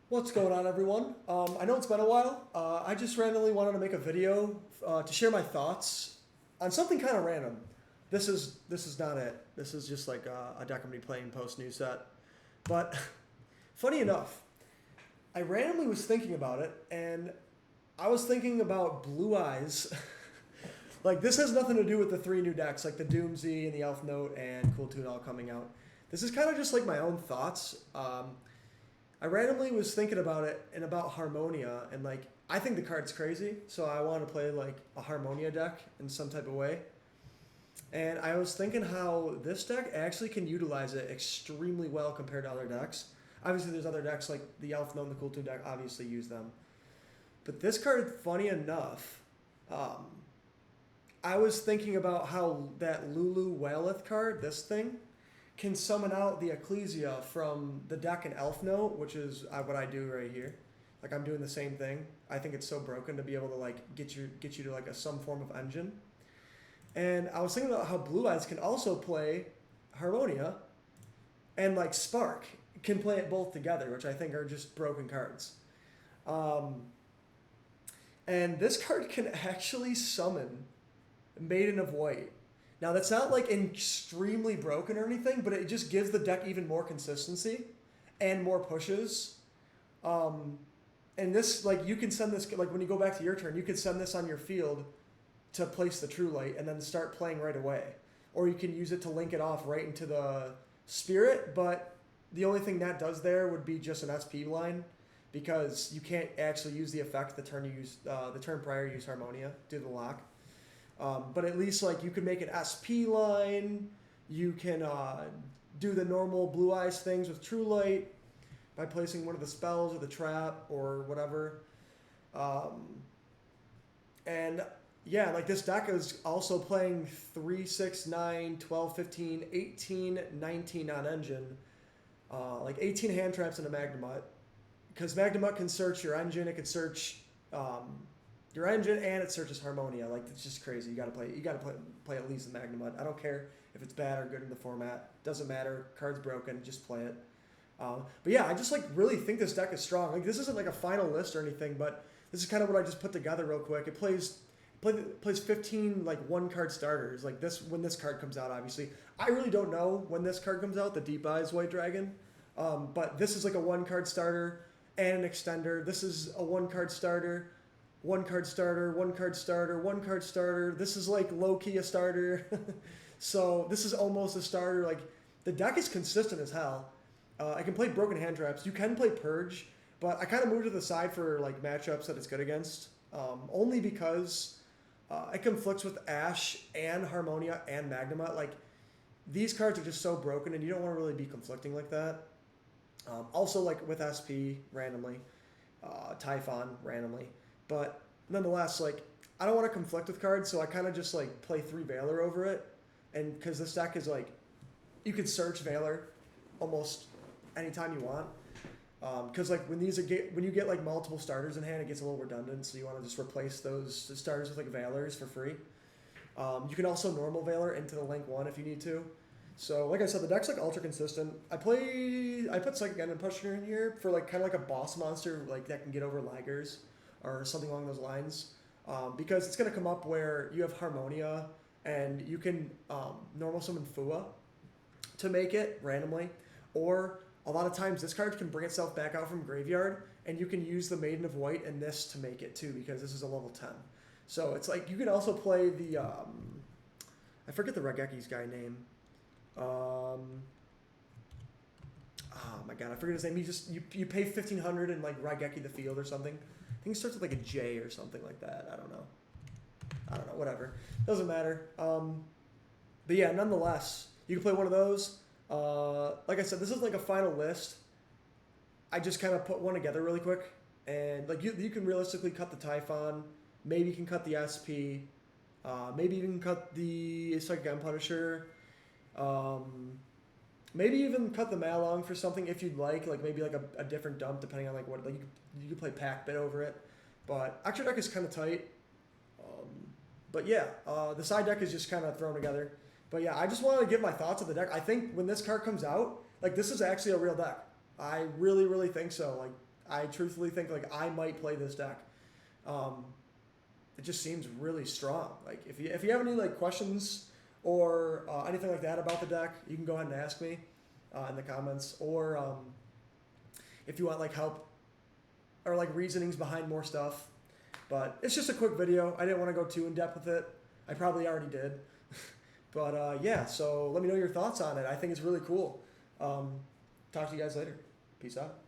What's going on, everyone? I know it's been a while. I just randomly wanted to make a video to share my thoughts on something kind of random. This is not it. This is just like a deck I'm gonna be playing post new set. But funny enough, I randomly was thinking about it, and I was thinking about Blue Eyes. Like this has nothing to do with the three new decks, like the Doomsday and the Elf Note and Cool Tune all coming out. This is kind of just like my own thoughts. I randomly was thinking about it and about Harmonia, and like I think the card's crazy, so I want to play like a Harmonia deck in some type of way. And I was thinking how this deck actually can utilize it extremely well compared to other decks. Obviously, there's other decks like the Elf Gnome, the Cool Tune deck, obviously use them. But this card, funny enough, um, I was thinking about how that Lulu Whaleth card, this thing, can summon out the Ecclesia from the deck in Elf Note, which is what I do right here. Like I'm doing the same thing. I think it's so broken to be able to like get you to like some form of engine. And I was thinking about how Blue Eyes can also play Harmonia, and like Spark can play it both together, which I think are just broken cards. Um, and this card can actually summon Maiden of White. Now that's not like extremely broken or anything, but it just gives the deck even more consistency and more pushes. Um, and this, like, you can send this, like, when you go back to your turn, you can send this on your field to place the True Light and then start playing right away. Or you can use it to link it off right into the Spirit, but the only thing that does there would be just an SP line, because you can't actually use the effect the turn prior you use Harmonia due to the lock. But at least like you can make an SP line. You can do the normal Blue Eyes things with True Light by placing one of the spells or the trap or whatever. And yeah, like this deck is also playing 3, 6, 9, 12, 15, 18, 19 on engine. Like 18 hand traps and a Magnemite. Because Magnemite can search your engine, it can search your engine, and it searches Harmonia. Like it's just crazy. You gotta play at least the Magnemite. I don't care if it's bad or good in the format. Doesn't matter. Card's broken. Just play it. But yeah, I just like really think this deck is strong. Like this isn't like a final list or anything, but this is kind of what I just put together real quick. It plays 15 like one card starters. Like this when this card comes out, obviously. I really don't know when this card comes out, the Deep Eyes White Dragon. But this is like a one card starter and an extender. This is a one card starter, one card starter, one card starter, one card starter. This is like low key a starter. So this is almost a starter. Like the deck is consistent as hell. I can play Broken Hand Traps. You can play Purge, but I kind of moved to the side for like matchups that it's good against. Only because it conflicts with Ash and Harmonia and Magnemite. Like these cards are just so broken, and you don't want to really be conflicting like that. Also, like with SP randomly, Typhon randomly, but nonetheless, like I don't want to conflict with cards, so I kind of just like play 3 Valor over it, and because this deck is like, you could search Valor almost anytime you want. Because like when you get like multiple starters in hand, it gets a little redundant, so you want to just replace those starters with like Valors for free. You can also normal Valor into the Link 1 if you need to. So like I said, the deck's like ultra consistent. I put Psychic End and Pusher in here for like kind of like a boss monster like that can get over Ligers or something along those lines. Because it's gonna come up where you have Harmonia and you can normal summon Fua to make it randomly, or a lot of times this card can bring itself back out from graveyard, and you can use the Maiden of White and this to make it too, because this is a level 10. So it's like you can also play the I forget the Rageki's guy name. Oh my god, I forget his name. You pay 1,500 and like Raigeki the field or something. I think it starts with like a J or something like that. I don't know. Whatever. Doesn't matter. But yeah, nonetheless, you can play one of those. Like I said, this is like a final list. I just kind of put one together really quick, and like you can realistically cut the Typhon. Maybe you can cut the SP. Maybe you can cut the Psychic Gun Punisher. Maybe even cut the Malong for something if you'd like maybe like a different dump depending on like what, like you could play Pack Bit over it. But extra deck is kind of tight. But yeah, the side deck is just kind of thrown together. But yeah, I just wanted to give my thoughts on the deck. I think when this card comes out, like this is actually a real deck. I really, really think so. Like I truthfully think like I might play this deck. It just seems really strong. Like if you have any like questions or anything like that about the deck, you can go ahead and ask me in the comments, or if you want like help or like reasonings behind more stuff. But it's just a quick video. I didn't want to go too in depth with it. I probably already did. But yeah, so let me know your thoughts on it. I think it's really cool. Talk to you guys later. Peace out.